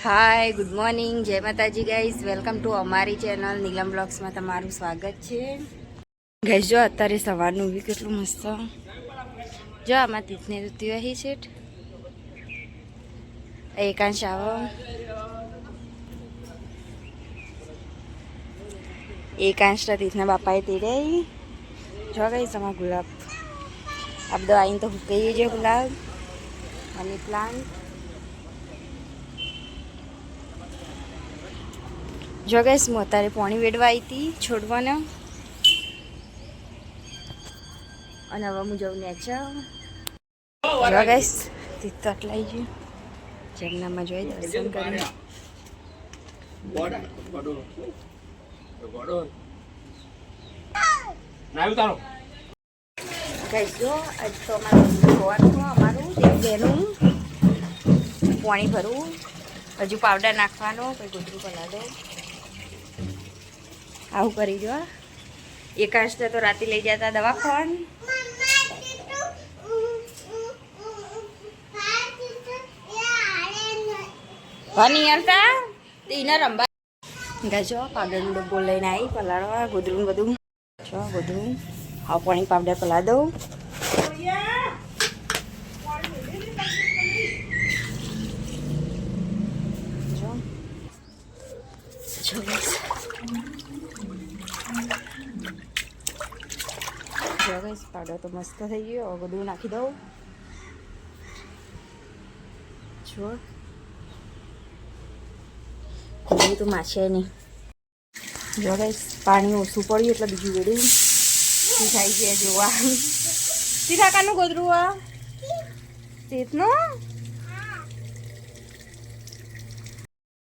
હાય, good morning, જય માતાજી guys. Welcome to અમારી ચેનલ નીલમ બ્લોગ્સમાં તમારું સ્વાગત છે. ગાઈસ જો અત્યારે સવારનું બી કેટલું મસ્ત. જો આમાં તીથને ઋતુ રહી છે. એકાંશ આવો, એકાંશના તીથના બાપાએ તેડે. જો ગાઈસ આમાં ગુલાબ આ બધો આવીને તો હુકાઈ છે. ગુલાબ મની પ્લાન્ટ. જો ગાઈસ હું અત્યારે પાણી વેડવા આવી હતી છોડવાને, અને હવે હું જઉં નેચર. જો ગાઈસ તીર્થ અટલાઈ ગયું. જમનામાં જોઈ દર્શન કરી. ગાઈસ જો આજ તો અમારું બેનું પાણી ભરવું, હજુ પાવડર નાખવાનો, પછી ગોદરું પલાળો. આવું કરી જો. એકાંશ તો રાતે લઈ જતા દવાખાને. ભણી આવતા તેને રંબા ગાજો પાવડરનો ડબ્બો લઈને આવી પલાળવા. ગોદરું બધું જો ગોદરું આ પાણી પાવડર પલા દઉં. પાવડર તો મસ્ત થઈ ગયો. હવે બધું નાખી દઉં. જો બધું તો માશે નહીં. જો ગાઈસ પાણી ઓછું પડ્યું એટલે બીજું વેડ્યું શું થાય છે જોવા. તીથાકાનું ગોદરું આ તીથનું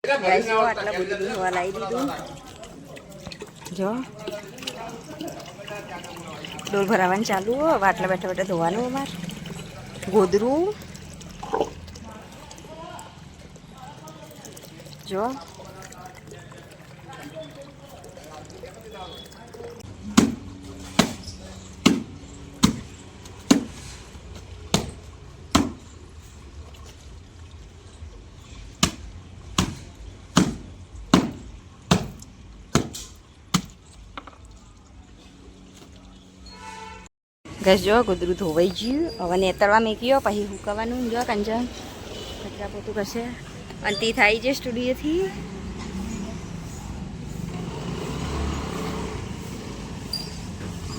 ગાઈસ જો આટલા બધું ધોવા લાવી દીધું. જો ડોલ ભરાવાનું ચાલુ. હવે આટલા બેઠા બેઠા ધોવાનું અમારે ગોદરું. જો ગેસ જો ગોદરું ધોવાઈ ગયું. હવે નેતરવા મેક્યો પછી હુકવાનું. જો કંચન કચરા પોતું કરશે. અને તે થાય છે સ્ટુડિયોથી.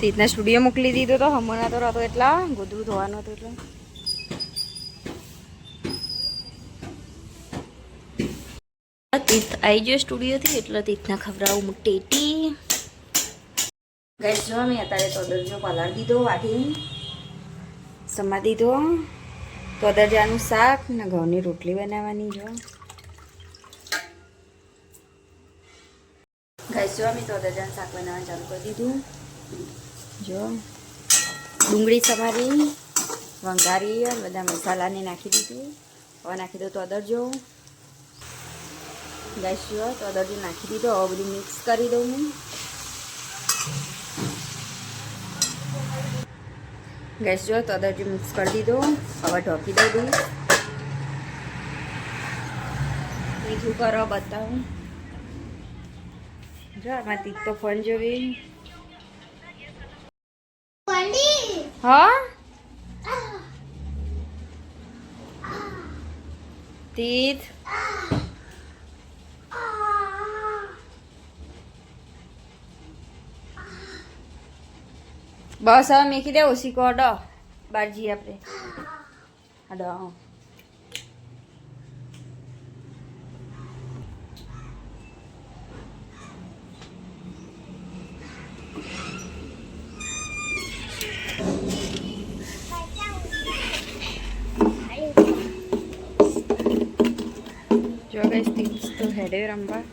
તીથના સ્ટુડિયો મોકલી દીધો તો હમણાં તો રહેતો એટલા ગોદરું ધોવાનું હતું એટલે. તીથ આવી ગયો સ્ટુડિયોથી એટલે તીથના ખવડાવું મોટેટી. ગાઈસ જો મેં અત્યારે તોદરજો પલાળી દીધો વાટી સમા દીધો. તોદરજાનું શાક ને ઘઉંની રોટલી બનાવવાની. જો ગાઈસ જો મેં તોદરજાનું શાક બનાવવાનું ચાલુ કરી દીધું. જો ડુંગળી સમારી વંગારી બધા મસાલાને નાખી દીધું. હવે નાખી દો તોદરજો. ગાઈસ જો તોદરજો નાખી દીધો. હવે બધું મિક્સ કરી દઉં હું. ગેસ જો તોદરજો મિક્સ કરી દીધો. હવે ઢોકી દઉં. મીઠું કરો બતાવું. જો આમાં તીત તો ફોન જોવી. હા તીત બસ હવે મેકી દે. ઓછી કોડો બહાર જઈએ આપણે. હાડો જો ગાઈસ તીત તો હેડે રમવા.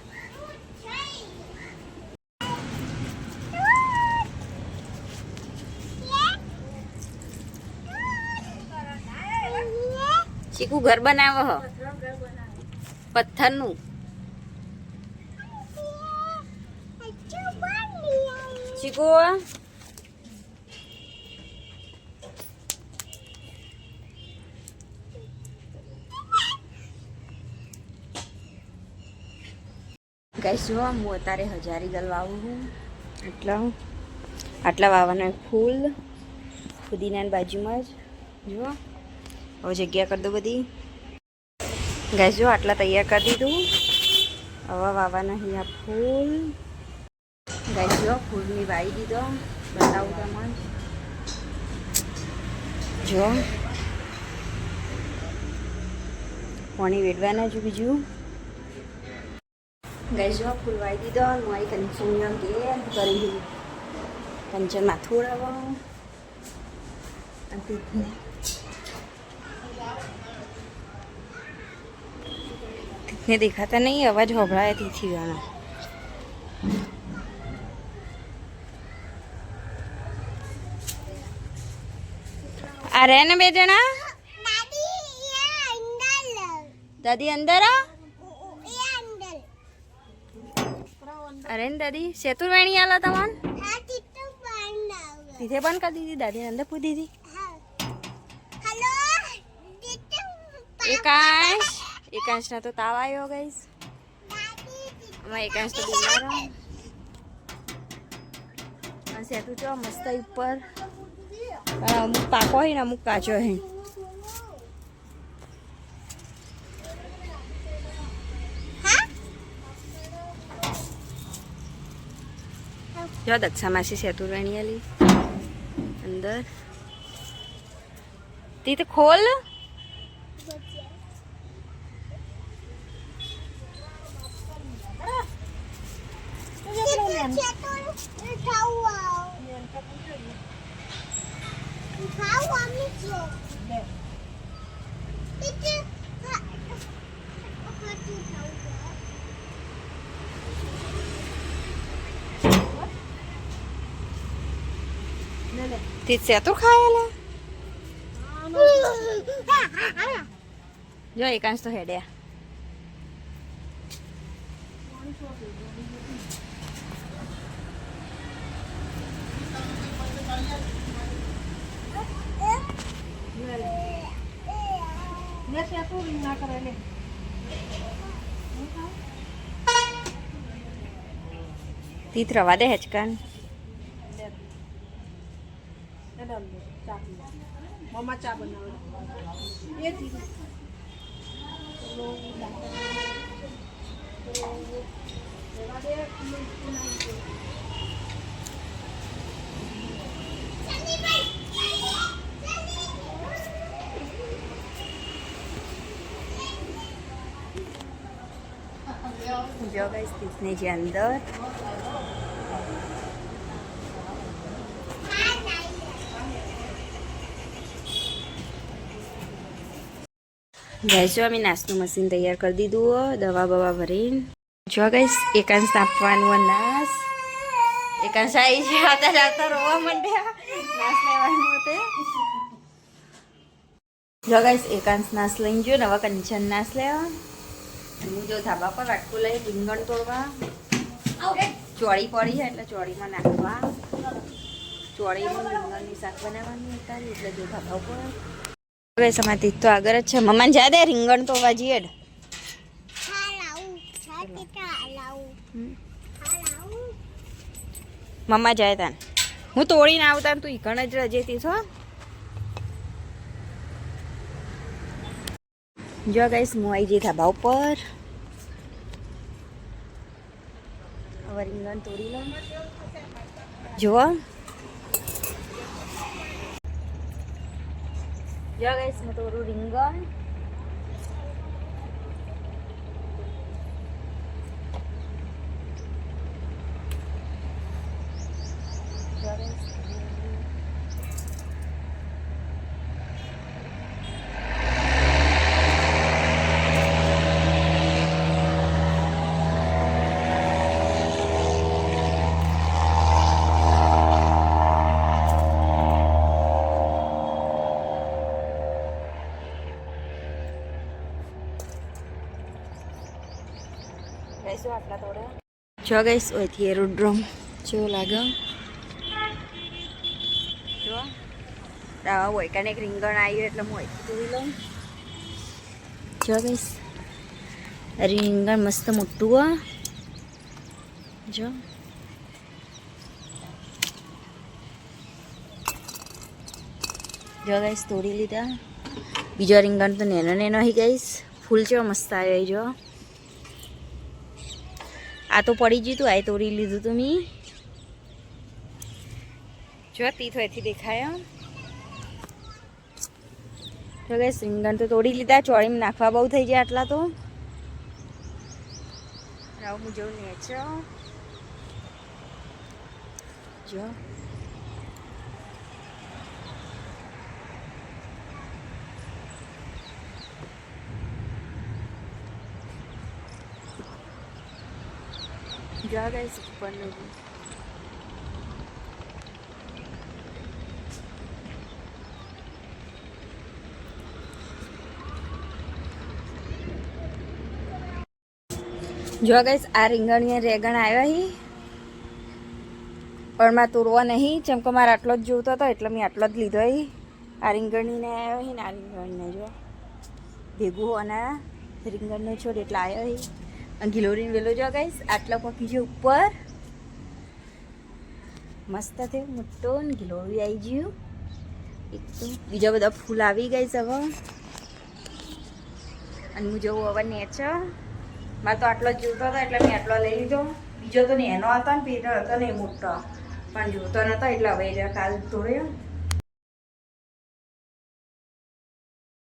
ચીકુ ઘર બનાવો હ પથ્થરનું. ચીકુ ગાઈસ જો હું અત્યારે હજારી ગલ વાવું છું આટલા વાવવાના ફૂલ પુદીનાની બાજુમાં જ જુઓ. હવે જગ્યા કરી દો બધી. ગાઈસ જો આટલા તૈયાર કરી દીધું. હવે વાવવાના અહીંયા ફૂલ. ગાઈસ જો ફૂલની વાવી દીધો. બતાવું તમને જો પાણી વેડવાના છું બીજું. ગાઈસ જો ફૂલ વાવી દીધો. હું અહીં કંચન ઘેર કરી કંચન માથું ઉડાવો. ને દેખાતા નહીં, અવાજ હોભળાય થી ગાના. આ રે ને બે જણા દાદી અંદર અરે ને દાદી સેતુર વેણી આલા તમન તીથે બંધ કરી દીધી દાદી અંદર પૂછી દીધી. એકાંશ ના તો તાવ આવ્યો ગાઈસ. અમારે એકાંશ તો બીમાર સેતુ જો મસ્ત ઉપર અમુક પાકો હોય ને અમુક કાચો હોય. જો દક્ષા માસી સેતુ રણિયાલી અંદર તી તો ખોલ. તે સેતુ ખાયેલા જો એકાંશ તો હેડ્યા. તીત રવા દે હેચકાન. મમ્મા ચા બનાવે જો ગાઈસ તીતને જે અંદર ગાઈસ જો અમે નાસનું મશીન તૈયાર કરી દીધું. દવા બવા ભરીને જો ગાઈસ એકાંશ નાપવાનું નાસ. એકાંશ આવી છે આવતા જાતા રોવા માંડ્યા. નાસ લેવાનું હતું. જો ગાઈસ એકાંશ નાસ લઈને જો નવા કંચન નાસ લેવા. હું જો ધાબા પર વાટકું લઈ રીંગણ તોડવા. ચોળી પડી છે એટલે ચોળીમાં નાખવા. ચોળીમાં રીંગણનું શાક બનાવવાનું અત્યારે એટલે જો ધાબા ઉપર સમાતી તો આગળ જ છે. મમ્માને જા દે રીંગણ તો વાજી એડ. મમ્મા જાય તાન હું તોડીને આવતા તું ઈકણ જ રજેતી છો. જો ગાઈસ હું આવી જઈ ધાબા ઉપર. હવે રીંગણ તોડી લો. જુઓ જો ગાઈસ હું તોડું રીંગણ. જો ગાઈસ ઓયથી એરોડ્રોમ જેવો લાગે. જો રાવા હોય કાને એક રીંગણ આવ્યું એટલે હું ઓયથી તોડી લઉં. જો ગાઈસ રીંગણ મસ્ત મોટું જો જો ગાઈસ તોડી લીધા. બીજો રીંગણ તો નેનો નેનો હી ગાઈસ. ફૂલ છે મસ્ત આવ્યો જો. આ તો પડી ગયું તું, આ તોડી લીધું તું મી. જો તીથ એથી દેખાય. જો ગાઈસ રીંગણ તો તોડી લીધા. ચોળીમાં નાખવા બહુ થઈ જાય આટલા તો. રાવ હું જવું નેચો જો. જો ગાઈસ ઉપરનું જો ગાઈસ આ રીંગણીયા રેગણ આવ્યા હી પણ માં તોડવા નહીં. જેમ કે મારે આટલો જ જોતો હતો એટલે મેં આટલો જ લીધો હી. આ રીંગણીને આવ્યો હી ને આ રીંગણીને જો ભેગું અને રીંગણનો છોડ એટલે આવ્યો હી. અને ગિલોરીને વેલો જો ગાઈસ આટલો પકી છે ઉપર. મસ્ત થયું મોટો ને ગિલોરી આવી ગયું. એક તો બીજા બધા ફૂલ આવી ગઈ છે હવે. અને હું જવું હવે નેચર. મારે તો આટલો જ જોતો હતો એટલે મેં આટલો લઈ લીધો. બીજો તો એનો હતો ને પેલો હતો ને મોટો પણ જોતો નતો એટલે હવે કાલ તોડ્યો.